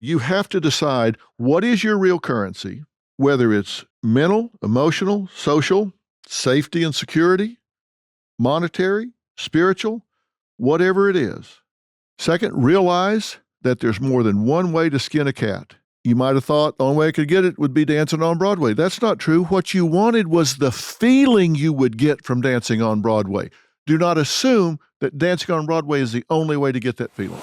You have to decide what is your real currency, whether it's mental, emotional, social, safety and security, monetary, spiritual, whatever it is. Second, realize that there's more than one way to skin a cat. You might have thought the only way I could get it would be dancing on Broadway. That's not true. What you wanted was the feeling you would get from dancing on Broadway. Do not assume that dancing on Broadway is the only way to get that feeling.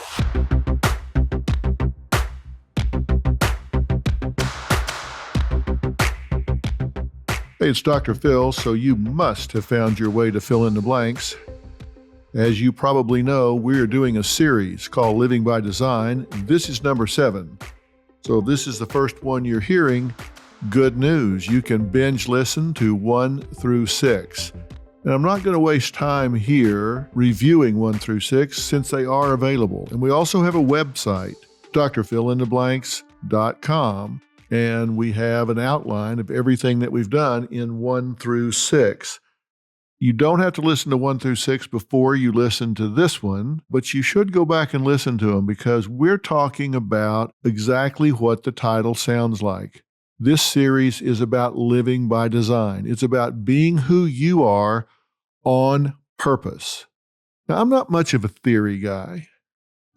Hey, it's Dr. Phil, so you must have found your way to fill in the blanks. As you probably know, we're doing a series called Living by Design. This is number 7. So if this is the first one you're hearing, good news. You can binge listen to 1 through 6. And I'm not going to waste time here reviewing 1 through 6 since they are available. And we also have a website, drphilintoblanks.com. And we have an outline of everything that we've done in 1 through 6. You don't have to listen to 1 through 6 before you listen to this one, but you should go back and listen to them because we're talking about exactly what the title sounds like. This series is about living by design. It's about being who you are on purpose. Now, I'm not much of a theory guy.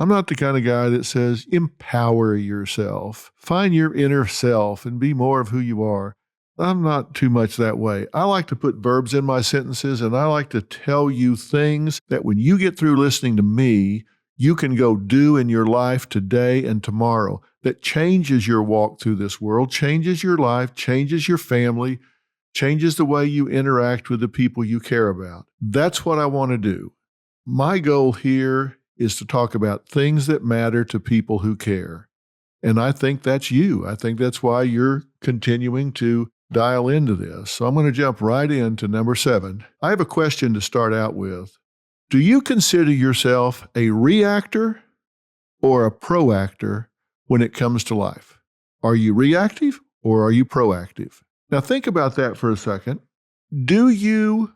I'm not the kind of guy that says, empower yourself, find your inner self, and be more of who you are. I'm not too much that way. I like to put verbs in my sentences, and I like to tell you things that when you get through listening to me, you can go do in your life today and tomorrow that changes your walk through this world, changes your life, changes your family, changes the way you interact with the people you care about. That's what I want to do. My goal here is to talk about things that matter to people who care. And I think that's you. I think that's why you're continuing to dial into this. So I'm going to jump right into number 7. I have a question to start out with. Do you consider yourself a reactor or a proactor when it comes to life? Are you reactive or are you proactive? Now think about that for a second. Do you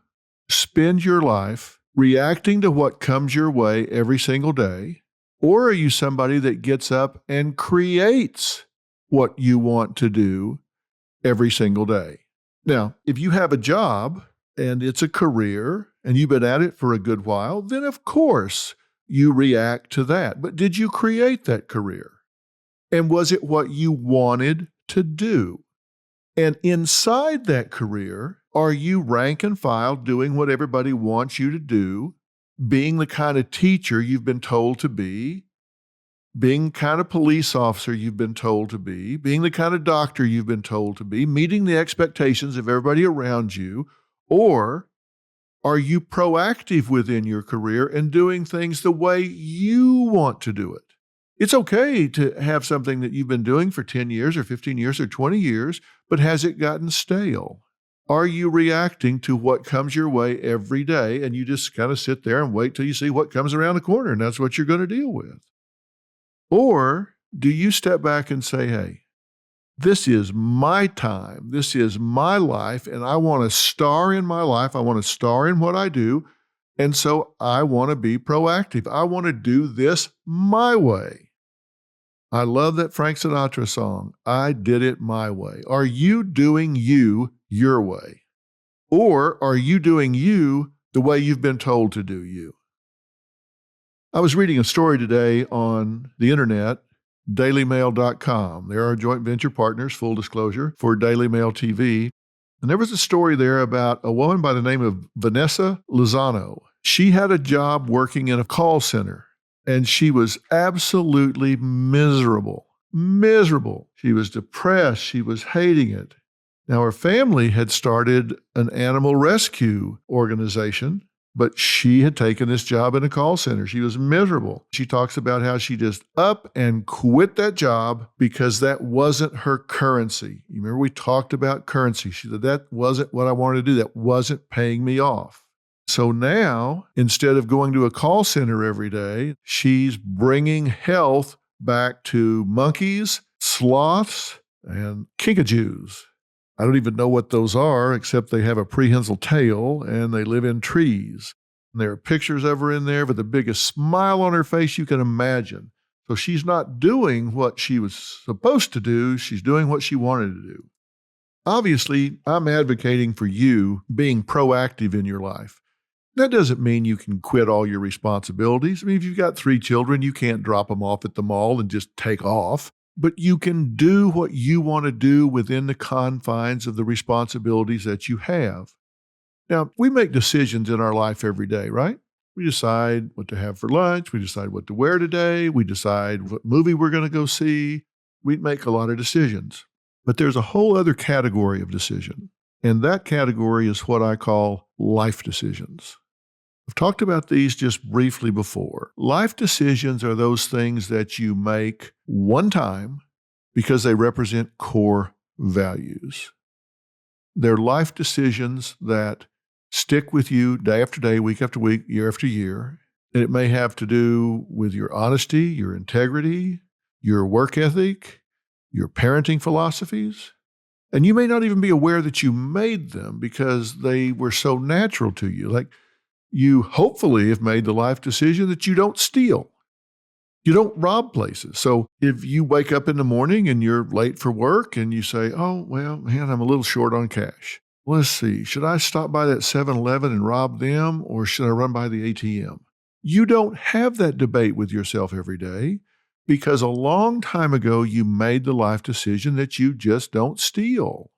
spend your life reacting to what comes your way every single day? Or are you somebody that gets up and creates what you want to do every single day? Now, if you have a job and it's a career and you've been at it for a good while, then of course you react to that. But did you create that career? And was it what you wanted to do? And inside that career, are you rank and file doing what everybody wants you to do, being the kind of teacher you've been told to be, being the kind of police officer you've been told to be, being the kind of doctor you've been told to be, meeting the expectations of everybody around you? Or are you proactive within your career and doing things the way you want to do it? It's okay to have something that you've been doing for 10 years or 15 years or 20 years, but has it gotten stale? Are you reacting to what comes your way every day and you just kind of sit there and wait till you see what comes around the corner and that's what you're going to deal with? Or do you step back and say, hey, this is my time, this is my life, and I want to star in my life, I want to star in what I do, and so I want to be proactive. I want to do this my way. I love that Frank Sinatra song, I Did It My Way. Are you doing you your way? Or are you doing you the way you've been told to do you? I was reading a story today on the internet, dailymail.com. They're our joint venture partners, full disclosure, for Daily Mail TV. And there was a story there about a woman by the name of Vanessa Lozano. She had a job working in a call center, and she was absolutely miserable. Miserable. She was depressed. She was hating it. Now, her family had started an animal rescue organization, but she had taken this job in a call center. She was miserable. She talks about how she just up and quit that job because that wasn't her currency. You remember we talked about currency. She said, that wasn't what I wanted to do. That wasn't paying me off. So now, instead of going to a call center every day, she's bringing health back to monkeys, sloths, and kinkajous. I don't even know what those are, except they have a prehensile tail and they live in trees. And there are pictures of her in there with the biggest smile on her face you can imagine. So she's not doing what she was supposed to do. She's doing what she wanted to do. Obviously, I'm advocating for you being proactive in your life. That doesn't mean you can quit all your responsibilities. I mean, if you've got 3 children, you can't drop them off at the mall and just take off. But you can do what you want to do within the confines of the responsibilities that you have. Now, we make decisions in our life every day, right? We decide what to have for lunch. We decide what to wear today. We decide what movie we're going to go see. We make a lot of decisions. But there's a whole other category of decision. And that category is what I call life decisions. I've talked about these just briefly before. Life decisions are those things that you make one time because they represent core values. They're life decisions that stick with you day after day, week after week, year after year. And it may have to do with your honesty, your integrity, your work ethic, your parenting philosophies. And you may not even be aware that you made them because they were so natural to you. Like, you hopefully have made the life decision that you don't steal. You don't rob places. So if you wake up in the morning and you're late for work and you say, oh, well, man, I'm a little short on cash. Let's see, should I stop by that 7-Eleven and rob them, or should I run by the ATM? You don't have that debate with yourself every day because a long time ago you made the life decision that you just don't steal.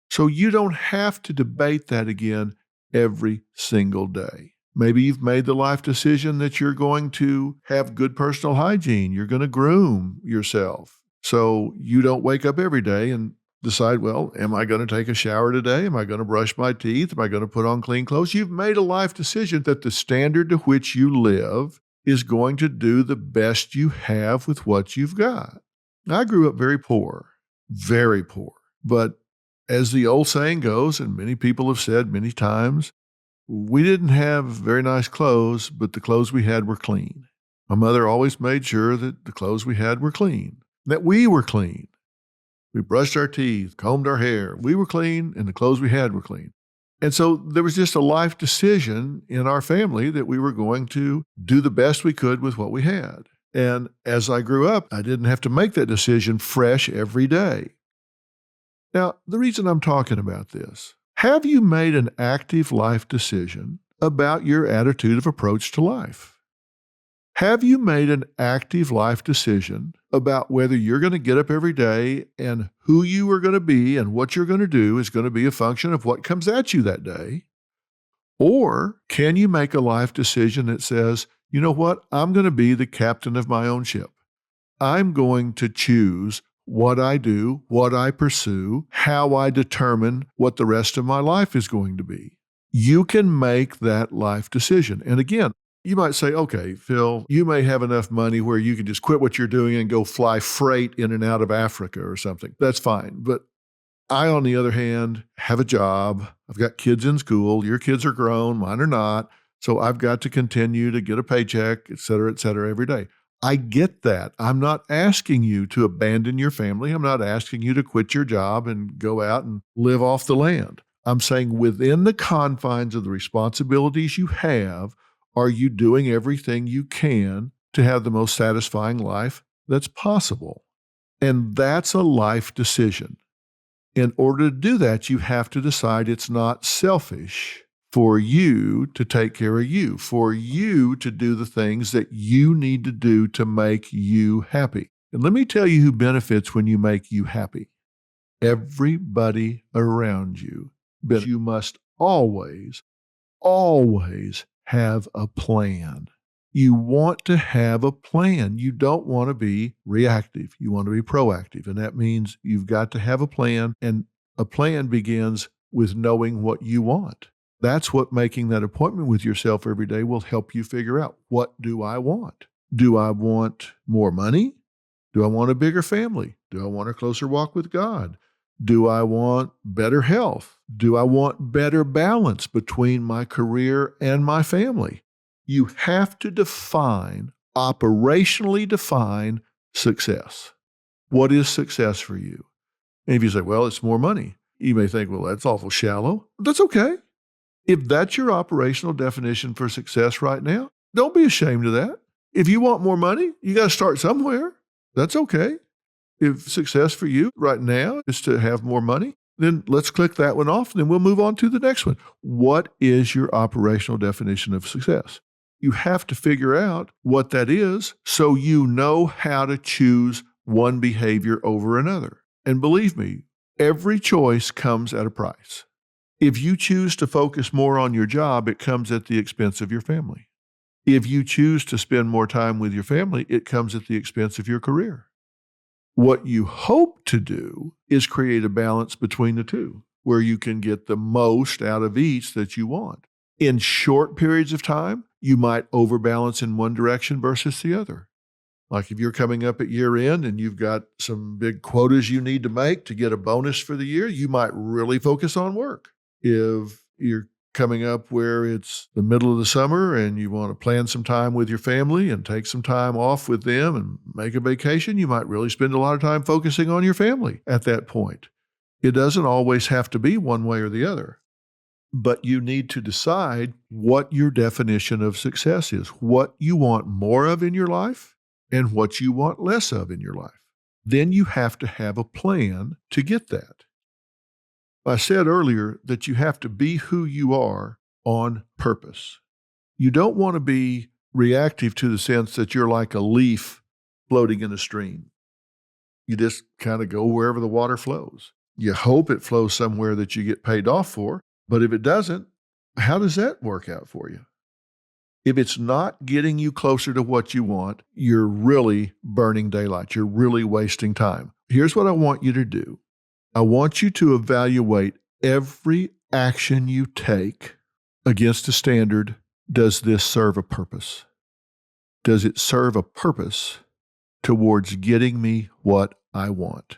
So you don't have to debate that again every single day. Maybe you've made the life decision that you're going to have good personal hygiene. You're going to groom yourself. So you don't wake up every day and decide, well, am I going to take a shower today? Am I going to brush my teeth? Am I going to put on clean clothes? You've made a life decision that the standard to which you live is going to do the best you have with what you've got. Now, I grew up very poor. But as the old saying goes, and many people have said many times, we didn't have very nice clothes, but the clothes we had were clean. My mother always made sure that the clothes we had were clean, that we were clean. We brushed our teeth, combed our hair. We were clean, and the clothes we had were clean. And so there was just a life decision in our family that we were going to do the best we could with what we had. And as I grew up, I didn't have to make that decision fresh every day. Now, the reason I'm talking about this, have you made an active life decision about your attitude of approach to life? Have you made an active life decision about whether you're going to get up every day and who you are going to be and what you're going to do is going to be a function of what comes at you that day? Or can you make a life decision that says, you know what, I'm going to be the captain of my own ship. I'm going to choose what I do, what I pursue, how I determine what the rest of my life is going to be. You can make that life decision. And again, you might say, okay, Phil, you may have enough money where you can just quit what you're doing and go fly freight in and out of Africa or something. That's fine. But I, on the other hand, have a job. I've got kids in school. Your kids are grown, mine are not. So I've got to continue to get a paycheck, et cetera, every day. I get that. I'm not asking you to abandon your family. I'm not asking you to quit your job and go out and live off the land. I'm saying within the confines of the responsibilities you have, are you doing everything you can to have the most satisfying life that's possible? And that's a life decision. In order to do that, you have to decide it's not selfish for you to take care of you, for you to do the things that you need to do to make you happy. And let me tell you who benefits when you make you happy. Everybody around you. But you must always have a plan. You want to have a plan. You don't want to be reactive. You want to be proactive. And that means you've got to have a plan. And a plan begins with knowing what you want. That's what making that appointment with yourself every day will help you figure out. What do I want? Do I want more money? Do I want a bigger family? Do I want a closer walk with God? Do I want better health? Do I want better balance between my career and my family? You have to operationally define success. What is success for you? And if you say, well, it's more money, you may think, well, that's awful shallow. That's okay. If that's your operational definition for success right now, don't be ashamed of that. If you want more money, you got to start somewhere. That's okay. If success for you right now is to have more money, then let's click that one off, and then we'll move on to the next one. What is your operational definition of success? You have to figure out what that is so you know how to choose one behavior over another. And believe me, every choice comes at a price. If you choose to focus more on your job, it comes at the expense of your family. If you choose to spend more time with your family, it comes at the expense of your career. What you hope to do is create a balance between the two, where you can get the most out of each that you want. In short periods of time, you might overbalance in one direction versus the other. Like if you're coming up at year end and you've got some big quotas you need to make to get a bonus for the year, you might really focus on work. If you're coming up where it's the middle of the summer and you want to plan some time with your family and take some time off with them and make a vacation, you might really spend a lot of time focusing on your family at that point. It doesn't always have to be one way or the other, but you need to decide what your definition of success is, what you want more of in your life and what you want less of in your life. Then you have to have a plan to get that. I said earlier that you have to be who you are on purpose. You don't want to be reactive to the sense that you're like a leaf floating in a stream. You just kind of go wherever the water flows. You hope it flows somewhere that you get paid off for, but if it doesn't, how does that work out for you? If it's not getting you closer to what you want, you're really burning daylight. You're really wasting time. Here's what I want you to do. I want you to evaluate every action you take against a standard. Does this serve a purpose? Does it serve a purpose towards getting me what I want?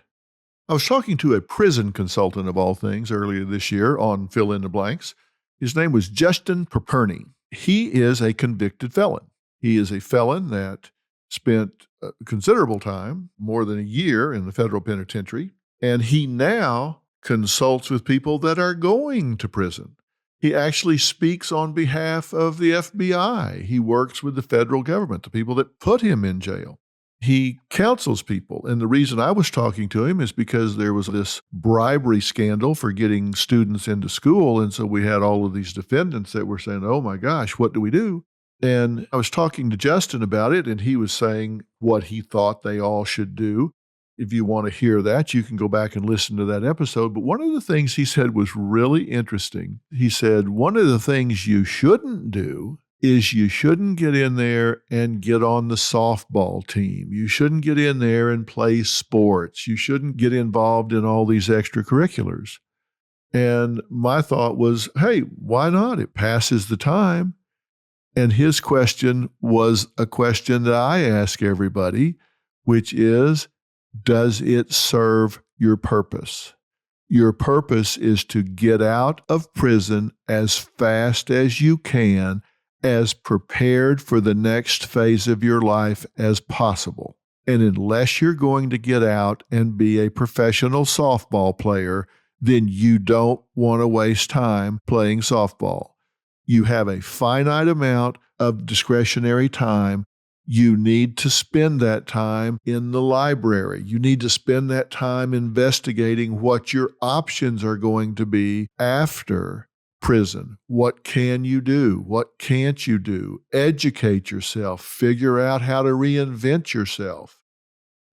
I was talking to a prison consultant of all things earlier this year on Fill in the Blanks. His name was Justin Perperny. He is a convicted felon. He is a felon that spent considerable time, more than a year, in the federal penitentiary. And he now consults with people that are going to prison. He actually speaks on behalf of the FBI. He works with the federal government, the people that put him in jail. He counsels people. And the reason I was talking to him is because there was this bribery scandal for getting students into school. And so we had all of these defendants that were saying, oh my gosh, what do we do? And I was talking to Justin about it, and he was saying what he thought they all should do. If you want to hear that, you can go back and listen to that episode. But one of the things he said was really interesting. He said, one of the things you shouldn't do is you shouldn't get in there and get on the softball team. You shouldn't get in there and play sports. You shouldn't get involved in all these extracurriculars. And my thought was, hey, why not? It passes the time. And his question was a question that I ask everybody, which is, does it serve your purpose? Your purpose is to get out of prison as fast as you can, as prepared for the next phase of your life as possible. And unless you're going to get out and be a professional softball player, then you don't want to waste time playing softball. You have a finite amount of discretionary time. You need to spend that time in the library. You need to spend that time investigating what your options are going to be after prison. What can you do? What can't you do? Educate yourself. Figure out how to reinvent yourself.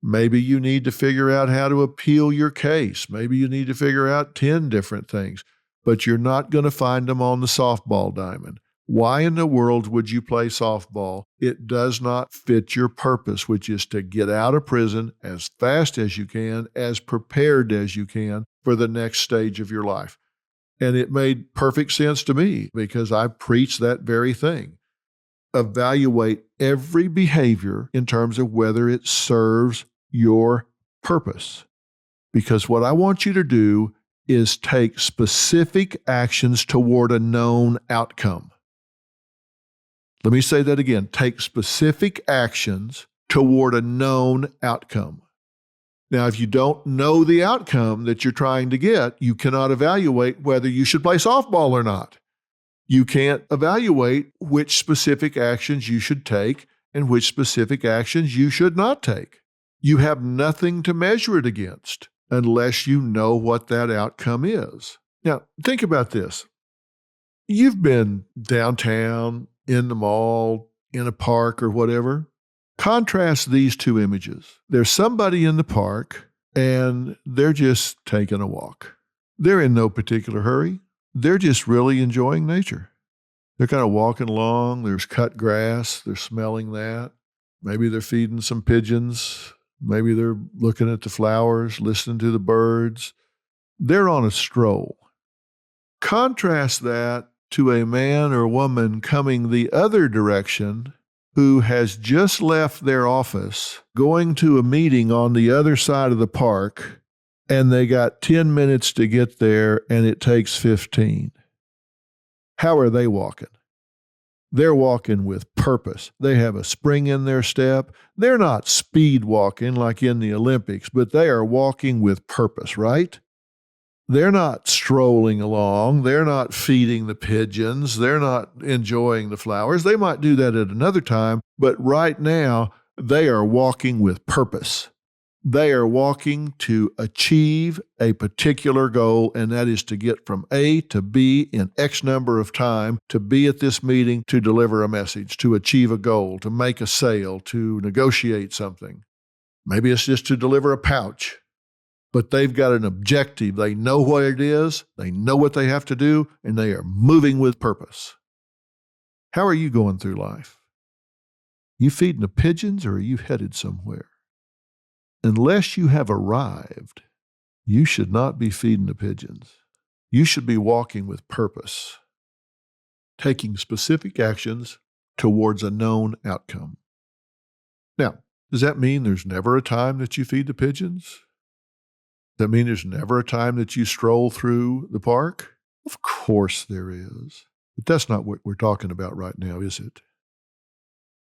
Maybe you need to figure out how to appeal your case. Maybe you need to figure out 10 different things, but you're not going to find them on the softball diamond. Why in the world would you play softball? It does not fit your purpose, which is to get out of prison as fast as you can, as prepared as you can for the next stage of your life. And it made perfect sense to me because I preach that very thing. Evaluate every behavior in terms of whether it serves your purpose. Because what I want you to do is take specific actions toward a known outcome. Let me say that again. Take specific actions toward a known outcome. Now, if you don't know the outcome that you're trying to get, you cannot evaluate whether you should play softball or not. You can't evaluate which specific actions you should take and which specific actions you should not take. You have nothing to measure it against unless you know what that outcome is. Now, think about this. You've been downtown, in the mall, in a park or whatever. Contrast these two images. There's somebody in the park and they're just taking a walk. They're in no particular hurry. They're just really enjoying nature. They're kind of walking along. There's cut grass. They're smelling that. Maybe they're feeding some pigeons. Maybe they're looking at the flowers, listening to the birds. They're on a stroll. Contrast that to a man or woman coming the other direction who has just left their office, going to a meeting on the other side of the park, and they got 10 minutes to get there and it takes 15. How are they walking? They're walking with purpose. They have a spring in their step. They're not speed walking like in the Olympics, but they are walking with purpose, right? They're not strolling along. They're not feeding the pigeons. They're not enjoying the flowers. They might do that at another time, but right now they are walking with purpose. They are walking to achieve a particular goal, and that is to get from A to B in X number of time, to be at this meeting, to deliver a message, to achieve a goal, to make a sale, to negotiate something. Maybe it's just to deliver a pouch, but they've got an objective. They know what it is, they know what they have to do, and they are moving with purpose. How are you going through life? You feeding the pigeons, or are you headed somewhere? Unless you have arrived, you should not be feeding the pigeons. You should be walking with purpose, taking specific actions towards a known outcome. Now, does that mean there's never a time that you feed the pigeons? Does that mean there's never a time that you stroll through the park? Of course there is. But that's not what we're talking about right now, is it?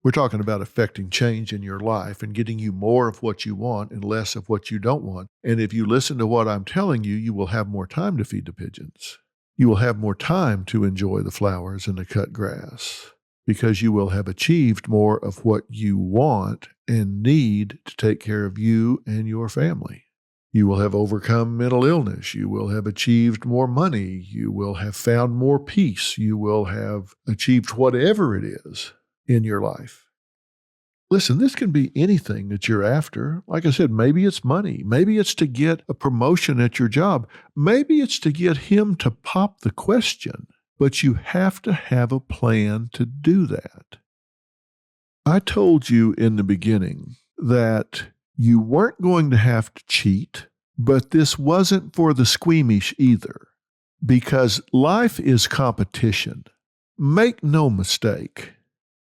We're talking about affecting change in your life and getting you more of what you want and less of what you don't want. And if you listen to what I'm telling you, you will have more time to feed the pigeons. You will have more time to enjoy the flowers and the cut grass, because you will have achieved more of what you want and need to take care of you and your family. You will have overcome mental illness. You will have achieved more money. You will have found more peace. You will have achieved whatever it is in your life. Listen, this can be anything that you're after. Like I said, maybe it's money. Maybe it's to get a promotion at your job. Maybe it's to get him to pop the question. But you have to have a plan to do that. I told you in the beginning that you weren't going to have to cheat, but this wasn't for the squeamish either, because life is competition. Make no mistake.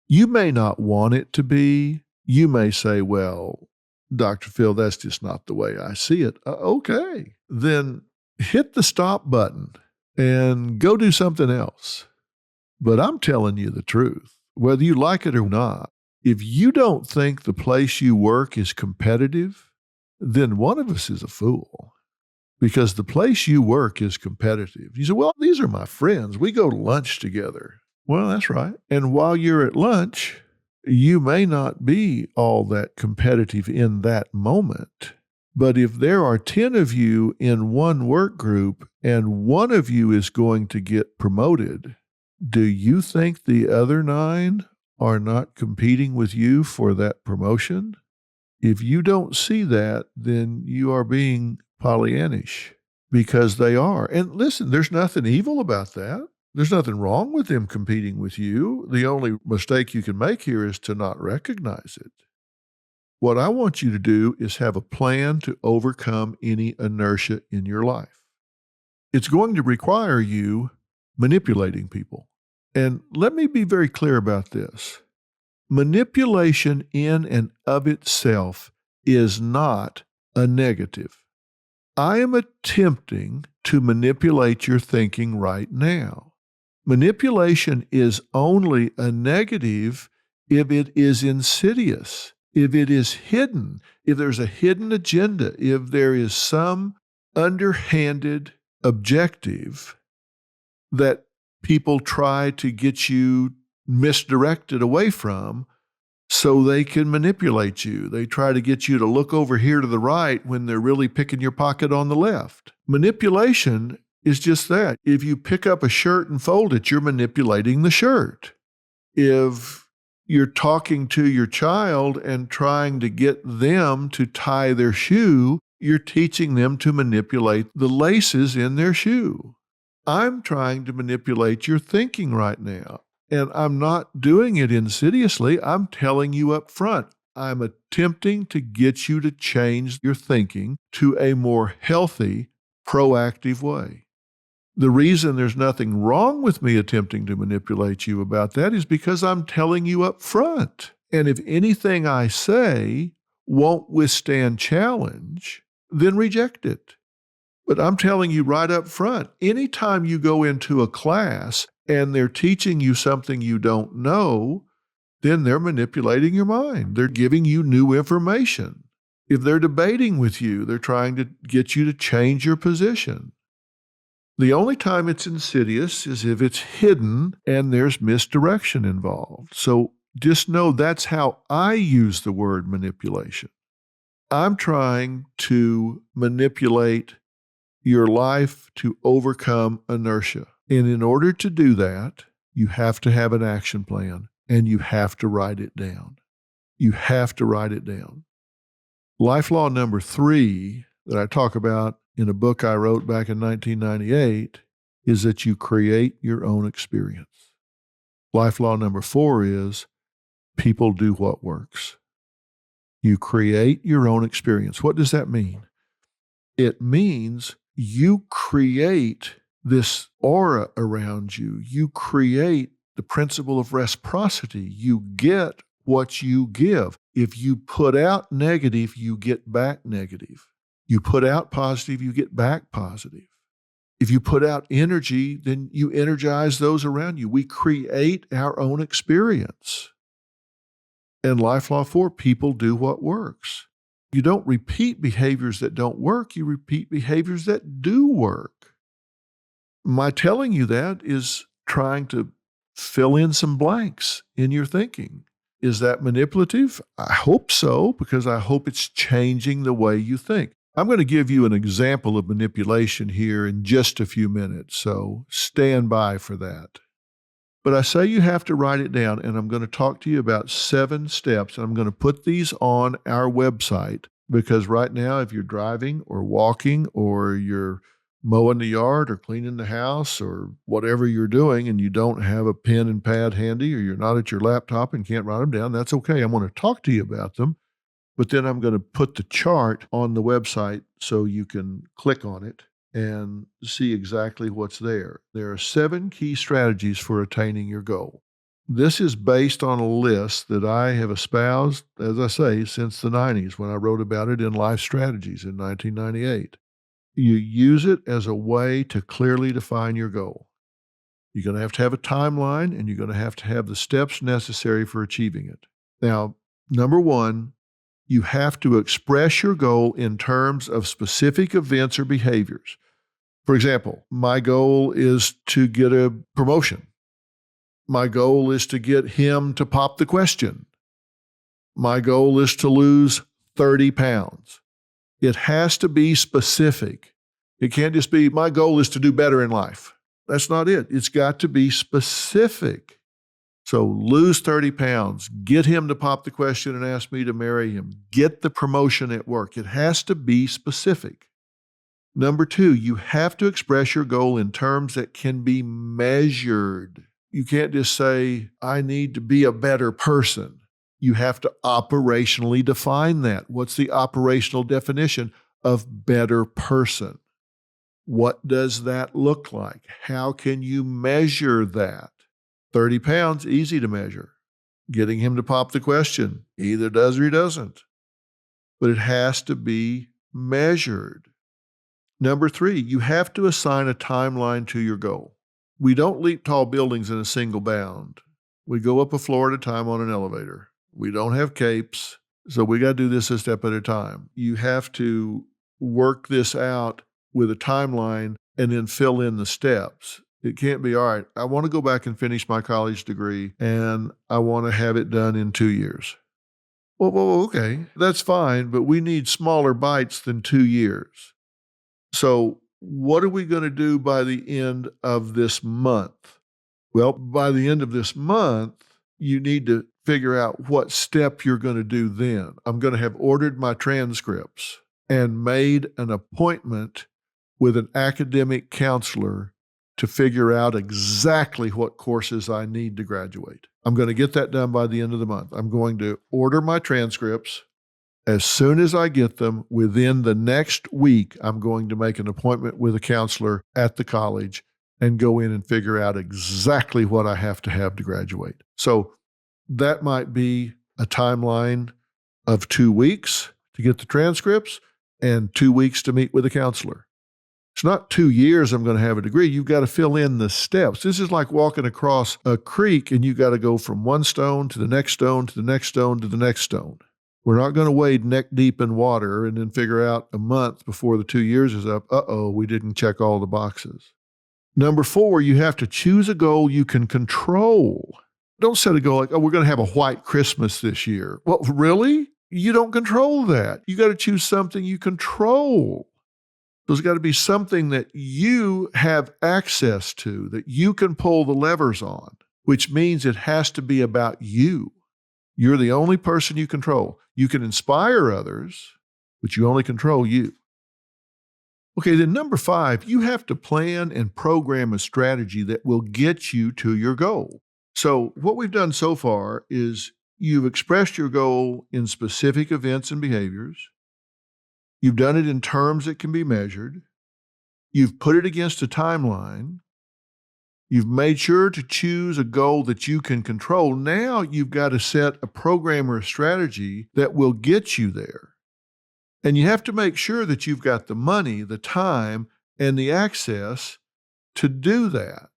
You may not want it to be. You may say, well, Dr. Phil, that's just not the way I see it. Okay, then hit the stop button and go do something else. But I'm telling you the truth, whether you like it or not, if you don't think the place you work is competitive, then one of us is a fool, because the place you work is competitive. You say, well, these are my friends. We go to lunch together. Well, that's right. And while you're at lunch, you may not be all that competitive in that moment. But if there are 10 of you in one work group and one of you is going to get promoted, do you think the other 9 are not competing with you for that promotion? If you don't see that, then you are being Pollyannish, because they are. And listen, there's nothing evil about that. There's nothing wrong with them competing with you. The only mistake you can make here is to not recognize it. What I want you to do is have a plan to overcome any inertia in your life. It's going to require you manipulating people. And let me be very clear about this. Manipulation in and of itself is not a negative. I am attempting to manipulate your thinking right now. Manipulation is only a negative if it is insidious, if it is hidden, if there's a hidden agenda, if there is some underhanded objective that people try to get you misdirected away from so they can manipulate you. They try to get you to look over here to the right when they're really picking your pocket on the left. Manipulation is just that. If you pick up a shirt and fold it, you're manipulating the shirt. If you're talking to your child and trying to get them to tie their shoe, you're teaching them to manipulate the laces in their shoe. I'm trying to manipulate your thinking right now. And I'm not doing it insidiously. I'm telling you up front. I'm attempting to get you to change your thinking to a more healthy, proactive way. The reason there's nothing wrong with me attempting to manipulate you about that is because I'm telling you up front. And if anything I say won't withstand challenge, then reject it. But I'm telling you right up front, anytime you go into a class and they're teaching you something you don't know, then they're manipulating your mind. They're giving you new information. If they're debating with you, they're trying to get you to change your position. The only time it's insidious is if it's hidden and there's misdirection involved. So just know that's how I use the word manipulation. I'm trying to manipulate your life to overcome inertia. And in order to do that, you have to have an action plan and you have to write it down. You have to write it down. Life law number 3 that I talk about in a book I wrote back in 1998 is that you create your own experience. Life law number 4 is people do what works. You create your own experience. What does that mean? It means you create this aura around you. You create the principle of reciprocity. You get what you give. If you put out negative, you get back negative. You put out positive, you get back positive. If you put out energy, then you energize those around you. We create our own experience. And life law 4, people do what works. You don't repeat behaviors that don't work. You repeat behaviors that do work. My telling you that is trying to fill in some blanks in your thinking. Is that manipulative? I hope so, because I hope it's changing the way you think. I'm going to give you an example of manipulation here in just a few minutes, so stand by for that. But I say you have to write it down, and I'm going to talk to you about 7 steps, and I'm going to put these on our website, because right now, if you're driving or walking or you're mowing the yard or cleaning the house or whatever you're doing and you don't have a pen and pad handy or you're not at your laptop and can't write them down, that's okay. I'm going to talk to you about them, but then I'm going to put the chart on the website so you can click on it and see exactly what's there. There are 7 key strategies for attaining your goal. This is based on a list that I have espoused, as I say, since the 90s when I wrote about it in Life Strategies in 1998. You use it as a way to clearly define your goal. You're going to have a timeline, and you're going to have the steps necessary for achieving it. Now, number 1, you have to express your goal in terms of specific events or behaviors. For example, my goal is to get a promotion. My goal is to get him to pop the question. My goal is to lose 30 pounds. It has to be specific. It can't just be, my goal is to do better in life. That's not it. It's got to be specific. So lose 30 pounds, get him to pop the question and ask me to marry him, get the promotion at work. It has to be specific. Number 2, you have to express your goal in terms that can be measured. You can't just say, I need to be a better person. You have to operationally define that. What's the operational definition of better person? What does that look like? How can you measure that? 30 pounds, easy to measure. Getting him to pop the question, either does or he doesn't. But it has to be measured. Number 3, you have to assign a timeline to your goal. We don't leap tall buildings in a single bound. We go up a floor at a time on an elevator. We don't have capes, so we got to do this a step at a time. You have to work this out with a timeline and then fill in the steps. It can't be, all right, I want to go back and finish my college degree, and I want to have it done in 2 years. Well, okay, that's fine, but we need smaller bites than 2 years. So what are we going to do by the end of this month? Well, by the end of this month, you need to figure out what step you're going to do then. I'm going to have ordered my transcripts and made an appointment with an academic counselor to figure out exactly what courses I need to graduate. I'm going to get that done by the end of the month. I'm going to order my transcripts. As soon as I get them, within the next week, I'm going to make an appointment with a counselor at the college and go in and figure out exactly what I have to graduate. So that might be a timeline of 2 weeks to get the transcripts and 2 weeks to meet with a counselor. It's not 2 years I'm going to have a degree. You've got to fill in the steps. This is like walking across a creek and you got to go from one stone to the next stone to the next stone to the next stone. We're not going to wade neck deep in water and then figure out a month before the 2 years is up, we didn't check all the boxes. Number 4, you have to choose a goal you can control. Don't set a goal like, we're going to have a white Christmas this year. Well, really? You don't control that. You got to choose something you control. There's got to be something that you have access to, that you can pull the levers on, which means it has to be about you. You're the only person you control. You can inspire others, but you only control you. Okay, then number 5, you have to plan and program a strategy that will get you to your goal. So what we've done so far is you've expressed your goal in specific events and behaviors. You've done it in terms that can be measured. You've put it against a timeline. You've made sure to choose a goal that you can control. Now you've got to set a program or a strategy that will get you there. And you have to make sure that you've got the money, the time, and the access to do that.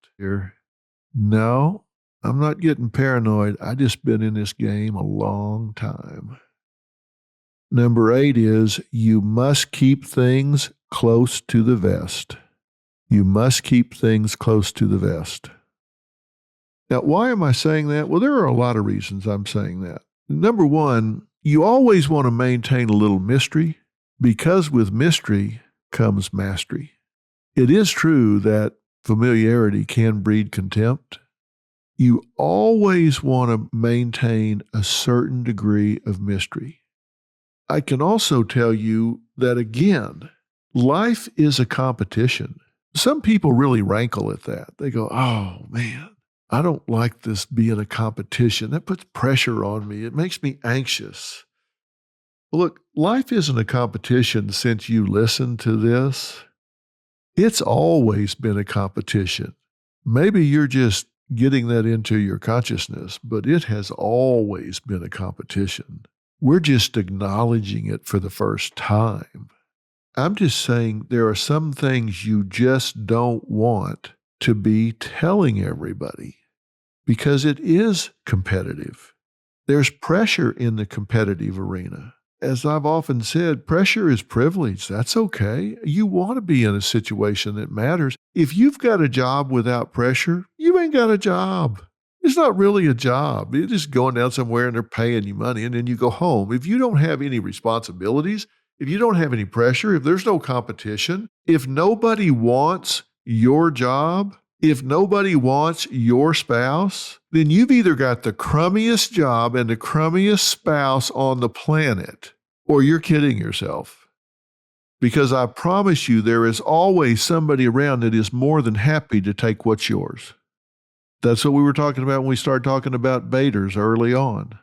No, I'm not getting paranoid. I just been in this game a long time. Number 8 is you must keep things close to the vest. You must keep things close to the vest. Now, why am I saying that? Well, there are a lot of reasons I'm saying that. Number 1, you always want to maintain a little mystery, because with mystery comes mastery. It is true that familiarity can breed contempt. You always want to maintain a certain degree of mystery. I can also tell you that, again, life is a competition. Some people really rankle at that. They go, oh, man, I don't like this being a competition. That puts pressure on me. It makes me anxious. Well, look, life isn't a competition since you listened to this. It's always been a competition. Maybe you're just getting that into your consciousness, but it has always been a competition. We're just acknowledging it for the first time. I'm just saying there are some things you just don't want to be telling everybody because it is competitive. There's pressure in the competitive arena. As I've often said, pressure is privilege. That's okay. You want to be in a situation that matters. If you've got a job without pressure, you ain't got a job. It's not really a job. You're just going down somewhere and they're paying you money and then you go home. If you don't have any responsibilities, if you don't have any pressure, if there's no competition, if nobody wants your job, if nobody wants your spouse, then you've either got the crummiest job and the crummiest spouse on the planet, or you're kidding yourself. Because I promise you, there is always somebody around that is more than happy to take what's yours. That's what we were talking about when we started talking about baiters early on.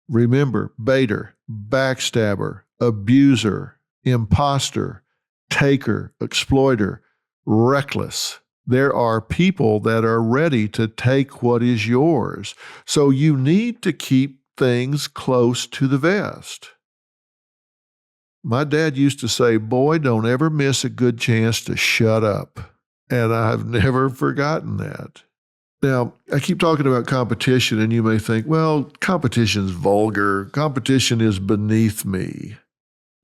Remember, baiter, backstabber, abuser, imposter, taker, exploiter, reckless. There are people that are ready to take what is yours. So you need to keep things close to the vest. My dad used to say, boy, don't ever miss a good chance to shut up. And I've never forgotten that. Now, I keep talking about competition, and you may think, well, competition's vulgar. Competition is beneath me.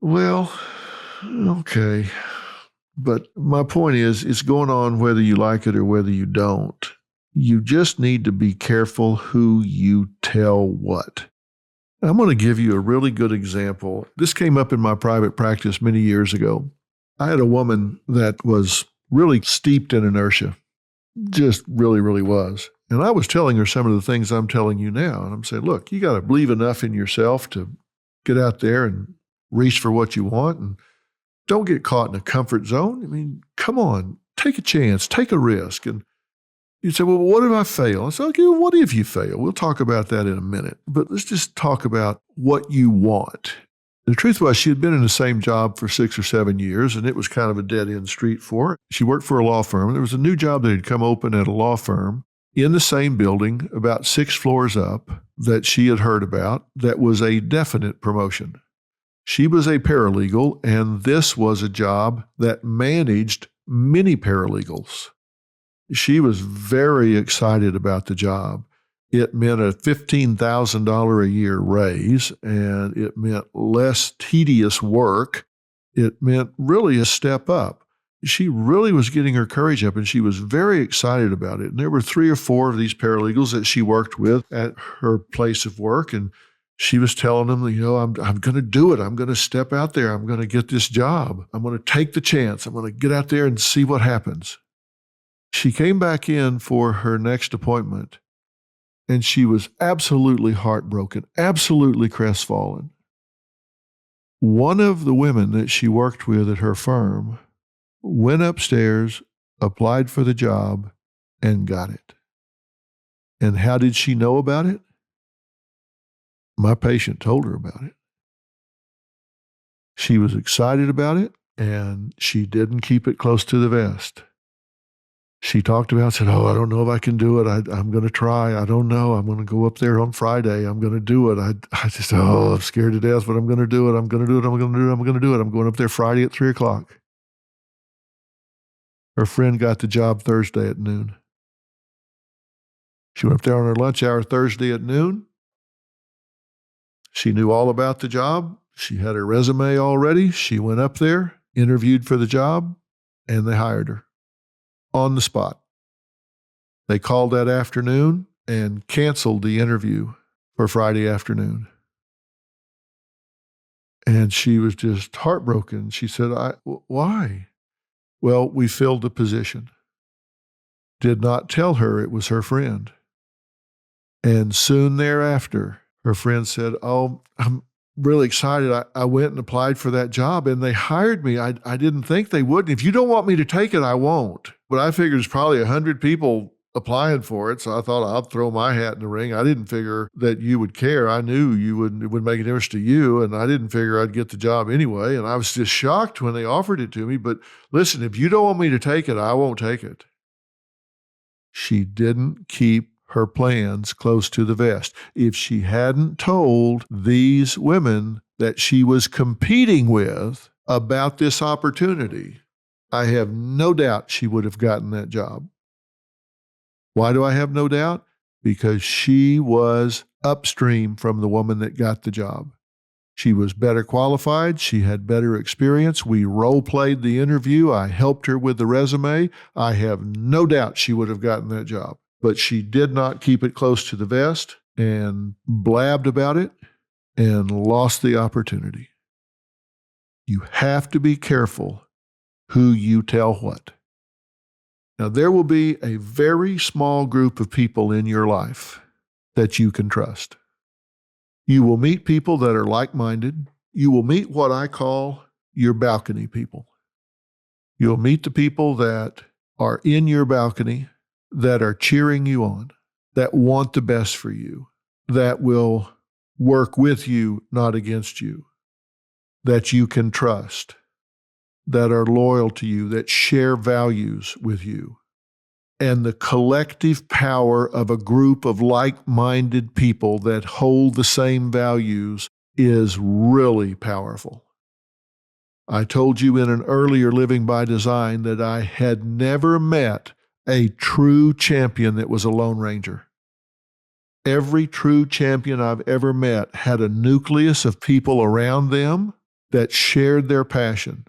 Well, okay. But my point is, it's going on whether you like it or whether you don't. You just need to be careful who you tell what. I'm going to give you a really good example. This came up in my private practice many years ago. I had a woman that was really steeped in inertia, just really, really was. And I was telling her some of the things I'm telling you now. And I'm saying, look, you got to believe enough in yourself to get out there and reach for what you want. And don't get caught in a comfort zone. I mean, come on, take a chance, take a risk. And you say, well, what if I fail? I say, okay, well, what if you fail? We'll talk about that in a minute. But let's just talk about what you want. The truth was, she had been in the same job for 6 or 7 years, and it was kind of a dead-end street for her. She worked for a law firm. There was a new job that had come open at a law firm in the same building, about 6 floors up, that she had heard about, that was a definite promotion. She was a paralegal, and this was a job that managed many paralegals. She was very excited about the job. It meant a $15,000 a year raise, and it meant less tedious work. It meant really a step up. She really was getting her courage up, and she was very excited about it. And there were 3 or 4 of these paralegals that she worked with at her place of work, and she was telling them, I'm going to do it. I'm going to step out there. I'm going to get this job. I'm going to take the chance. I'm going to get out there and see what happens. She came back in for her next appointment, and she was absolutely heartbroken, absolutely crestfallen. One of the women that she worked with at her firm went upstairs, applied for the job, and got it. And how did she know about it? My patient told her about it. She was excited about it, and she didn't keep it close to the vest. She talked about it, said, I don't know if I can do it. I'm going to try. I don't know. I'm going to go up there on Friday. I'm going to do it. I just, I'm scared to death, but I'm going to do it. I'm going to do it. I'm going to do it. I'm going to do it. I'm going up there Friday at 3:00. Her friend got the job Thursday at noon. She went up there on her lunch hour Thursday at noon. She knew all about the job. She had her resume already. She went up there, interviewed for the job, and they hired her on the spot. They called that afternoon and canceled the interview for Friday afternoon. And she was just heartbroken. She said, why? Well, we filled the position. Did not tell her it was her friend. And soon thereafter, her friend said, I'm really excited. I went and applied for that job, and they hired me. I didn't think they would. If you don't want me to take it, I won't. But I figured there's probably 100 people applying for it, so I thought I'll throw my hat in the ring. I didn't figure that you would care. I knew it would make a difference to you, and I didn't figure I'd get the job anyway. And I was just shocked when they offered it to me. But listen, if you don't want me to take it, I won't take it. She didn't keep her plans close to the vest. If she hadn't told these women that she was competing with about this opportunity, I have no doubt she would have gotten that job. Why do I have no doubt? Because she was upstream from the woman that got the job. She was better qualified. She had better experience. We role-played the interview. I helped her with the resume. I have no doubt she would have gotten that job. But she did not keep it close to the vest and blabbed about it and lost the opportunity. You have to be careful who you tell what. Now, there will be a very small group of people in your life that you can trust. You will meet people that are like-minded. You will meet what I call your balcony people. You'll meet the people that are in your balcony, that are cheering you on, that want the best for you, that will work with you, not against you, that you can trust, that are loyal to you, that share values with you. And the collective power of a group of like-minded people that hold the same values is really powerful. I told you in an earlier Living by Design that I had never met a true champion that was a Lone Ranger. Every true champion I've ever met had a nucleus of people around them that shared their passion,